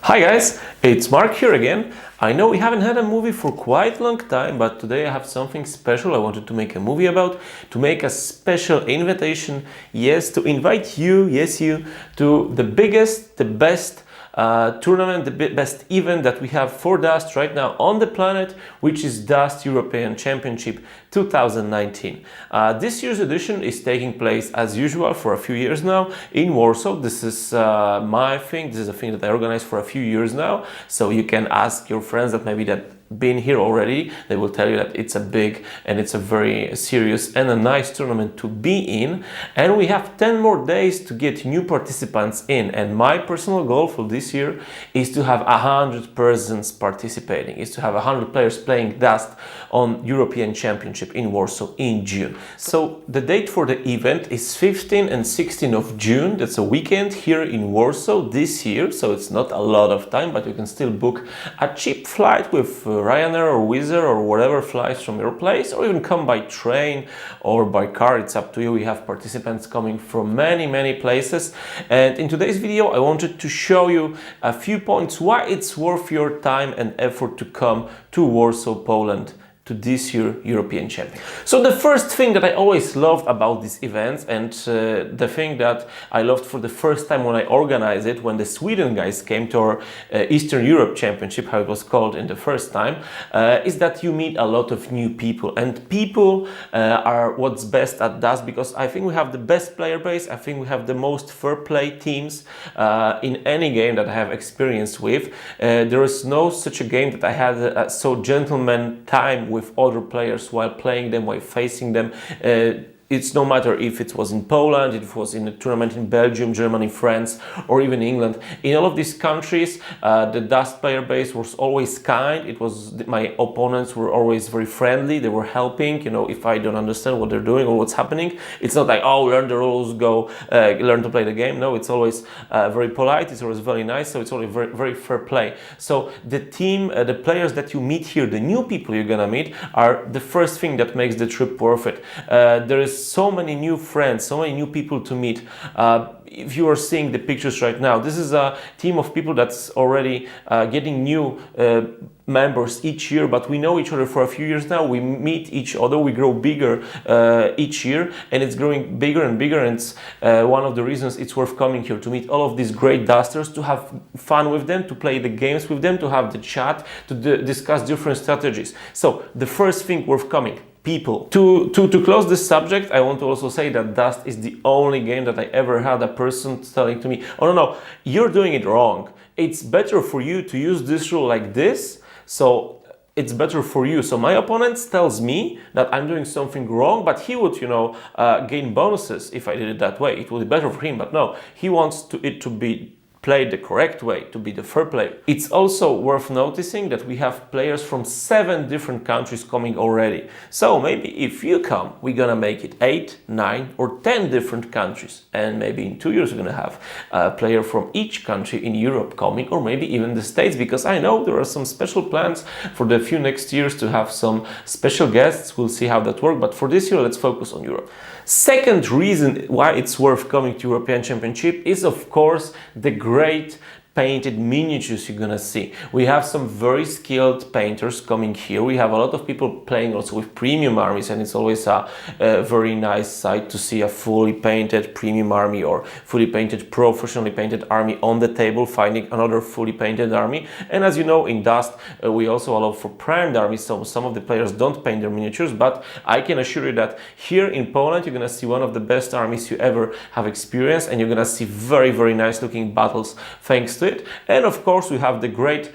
Hi guys, it's Mark here again. I know we haven't had a movie for quite a long time, but today I have something special I wanted to make a movie about, to make a special invitation, yes, to invite you, yes you, to the biggest, the best tournament, the best event that we have for Dust right now on the planet, which is Dust European Championship 2019. This year's edition is taking place as usual for a few years now in Warsaw. This is my thing, this is a thing that I organized for a few years now, so you can ask your friends that maybe that been here already. They will tell you that it's a big and it's a very serious and a nice tournament to be in, and we have 10 more days to get new participants in, and my personal goal for this year is to have 100 persons participating, is to have 100 players playing Dust on European Championship in Warsaw in June. So the date for the event is 15 and 16 of June. That's a weekend here in Warsaw this year, so it's not a lot of time, but you can still book a cheap flight with Ryanair or Wizz Air or whatever flies from your place, or even come by train or by car. It's up to you. We have participants coming from many places, and in today's video I wanted to show you a few points why it's worth your time and effort to come to Warsaw, Poland, to this year European Champion. So the first thing that I always loved about these events, and the thing that I loved for the first time when I organized it, when the Sweden guys came to our Eastern Europe Championship, how it was called in the first time, is that you meet a lot of new people, and people are what's best at Dust, because I think we have the best player base. I think we have the most fair play teams in any game that I have experience with. There is no such a game that I had a so gentleman time with other players while playing them, while facing them. It's no matter if it was in Poland, if it was in a tournament in Belgium, Germany, France, or even England. In all of these countries, the Dust player base was always kind. It was, my opponents were always very friendly. They were helping, you know, if I don't understand what they're doing or what's happening. It's not like, oh, learn the rules, go learn to play the game. No, it's always very polite. It's always very nice. So it's always very fair play. So the team, the players that you meet here, the new people you're gonna meet, are the first thing that makes the trip worth it. There is so many new friends, so many new people to meet. If you are seeing the pictures right now, this is a team of people that's already getting new members each year, but we know each other for a few years now. We meet each other, we grow bigger each year, and it's growing bigger and bigger, and it's one of the reasons it's worth coming here, to meet all of these great Dusters, to have fun with them, to play the games with them, to have the chat, to discuss different strategies. So the first thing worth coming, people. To close this subject, I want to also say that Dust is the only game that I ever had a person telling to me, oh no, you're doing it wrong. It's better for you to use this rule like this, so it's better for you. So my opponent tells me that I'm doing something wrong, but he would, you know, gain bonuses if I did it that way. It would be better for him, but no, he wants it to be played the correct way, to be the fair player. It's also worth noticing that we have players from 7 different countries coming already. So maybe if you come, we're gonna make it 8, 9 or 10 different countries, and maybe in 2 years we're gonna have a player from each country in Europe coming, or maybe even the States, because I know there are some special plans for the few next years to have some special guests. We'll see how that works, but for this year let's focus on Europe. Second reason why it's worth coming to European Championship is, of course, the great painted miniatures you're gonna see. We have some very skilled painters coming here. We have a lot of people playing also with premium armies, and it's always a very nice sight to see a fully painted premium army or fully painted, professionally painted army on the table, finding another fully painted army. And as you know, in Dust, we also allow for primed armies, so some of the players don't paint their miniatures, but I can assure you that here in Poland, you're gonna see one of the best armies you ever have experienced, and you're gonna see very nice looking battles thanks to it. And of course we have the great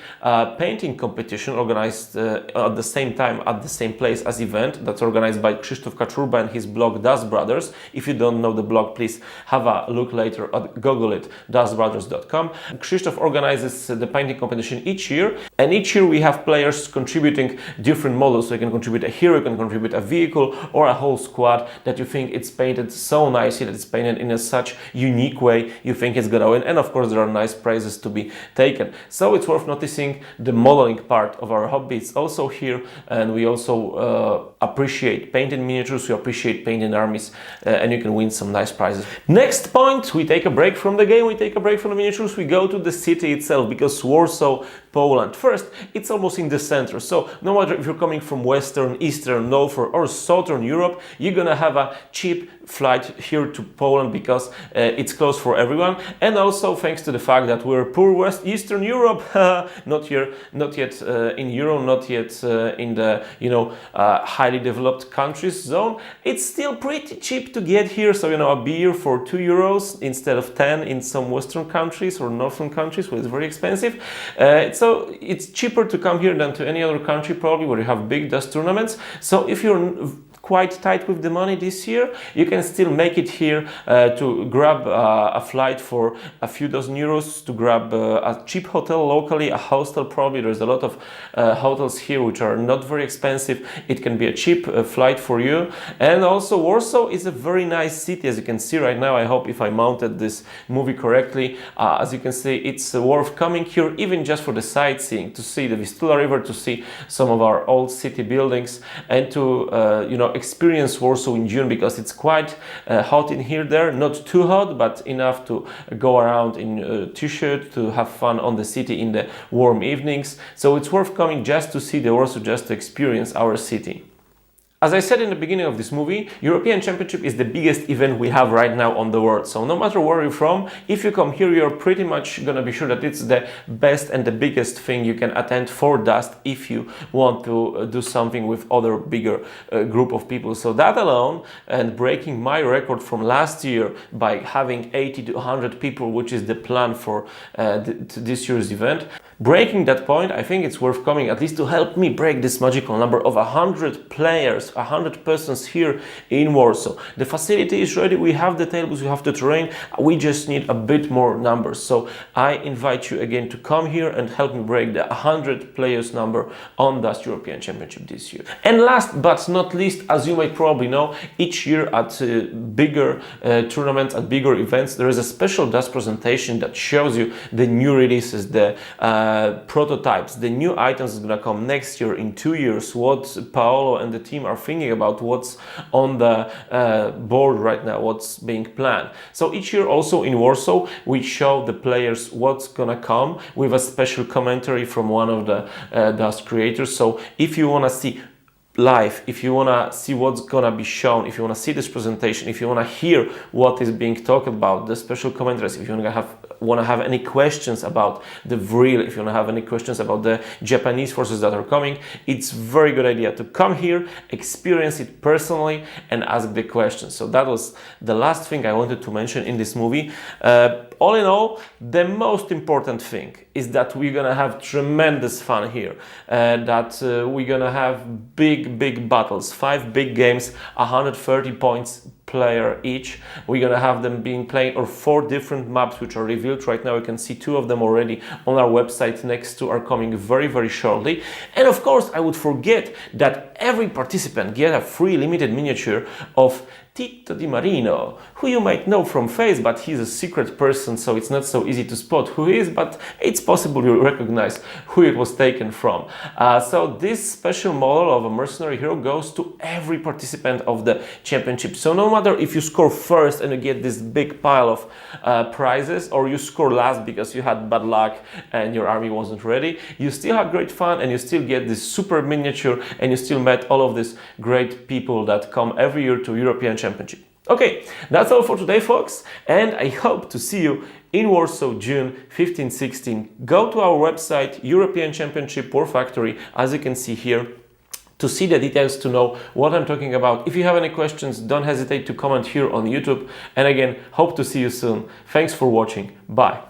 painting competition organized at the same time, at the same place as event, that's organized by Krzysztof Kaczurba and his blog Dust Brothers. If you don't know the blog, please have a look later, Google it, dustbrothers.com. Krzysztof organizes the painting competition each year, and each year we have players contributing different models. So you can contribute a hero, you can contribute a vehicle or a whole squad that you think it's painted so nicely, that it's painted in a such unique way, you think it's gonna win. And of course there are nice prizes to be taken. So it's worth noticing the modeling part of our hobby is also here, and we also appreciate painted miniatures, we appreciate painted armies, and you can win some nice prizes. Next point, we take a break from the game, we take a break from the miniatures, we go to the city itself, because Warsaw, Poland. First, it's almost in the center, so no matter if you're coming from Western, Eastern, Northern or Southern Europe, you're gonna have a cheap flight here to Poland because it's close for everyone, and also thanks to the fact that we're poor Eastern Europe, not here, not yet in Euro, not yet in the highly developed countries zone, it's still pretty cheap to get here. So a beer for €2 instead of 10 in some Western countries or Northern countries where it's very expensive. So it's cheaper to come here than to any other country probably where you have big dust tournaments. So if you're quite tight with the money this year, you can still make it here to grab a flight for a few dozen euros, to grab a cheap hotel locally, a hostel probably. There's a lot of hotels here which are not very expensive. It can be a cheap flight for you. And also Warsaw is a very nice city, as you can see right now. I hope if I mounted this movie correctly, as you can see, it's worth coming here even just for the sightseeing, to see the Vistula River, to see some of our old city buildings, and to experience Warsaw in June, because it's quite hot in here there, not too hot but enough to go around in t-shirt, to have fun on the city in the warm evenings. So it's worth coming just to see the Warsaw, just to experience our city. As I said in the beginning of this movie, European Championship is the biggest event we have right now on the world. So no matter where you're from, if you come here, you're pretty much gonna be sure that it's the best and the biggest thing you can attend for Dust if you want to do something with other bigger group of people. So that alone, and breaking my record from last year by having 80 to 100 people, which is the plan for this year's event, breaking that point, I think it's worth coming, at least to help me break this magical number of 100 players, 100 persons here in Warsaw. The facility is ready, we have the tables, we have the terrain, we just need a bit more numbers. So I invite you again to come here and help me break the 100 players number on Dust European Championship this year. And last but not least, as you might probably know, each year at bigger tournaments, at bigger events, there is a special Dust presentation that shows you the new releases, the prototypes, the new items is gonna come next year, in 2 years, what Paolo and the team are thinking about, what's on the board right now, what's being planned. So each year also in Warsaw we show the players what's gonna come with a special commentary from one of the Dust creators. So if you wanna see live, if you want to see what's gonna be shown, if you want to see this presentation, if you want to hear what is being talked about, the special commentaries, if you want to have any questions about the Vril, if you want to have any questions about the Japanese forces that are coming, it's very good idea to come here, experience it personally and ask the questions. So that was the last thing I wanted to mention in this movie. All in all, the most important thing is that we're gonna have tremendous fun here, that we're gonna have big battles, 5 big games, 130 points player each. We're gonna have them being played on 4 different maps which are revealed right now. You can see 2 of them already on our website. Next 2 are coming very shortly. And of course, I would forget that every participant get a free limited miniature of Tito Di Marino, who you might know from face, but he's a secret person, so it's not so easy to spot who he is, but it's possible you recognize who it was taken from. So this special model of a mercenary hero goes to every participant of the championship. So no matter if you score first and you get this big pile of prizes, or you score last because you had bad luck and your army wasn't ready, you still had great fun and you still get this super miniature and you still met all of these great people that come every year to European Championship. Okay, that's all for today, folks, and I hope to see you in Warsaw, June 15-16. Go to our website, European Championship Warfactory, as you can see here, to see the details, to know what I'm talking about. If you have any questions, don't hesitate to comment here on YouTube. And again, hope to see you soon. Thanks for watching. Bye.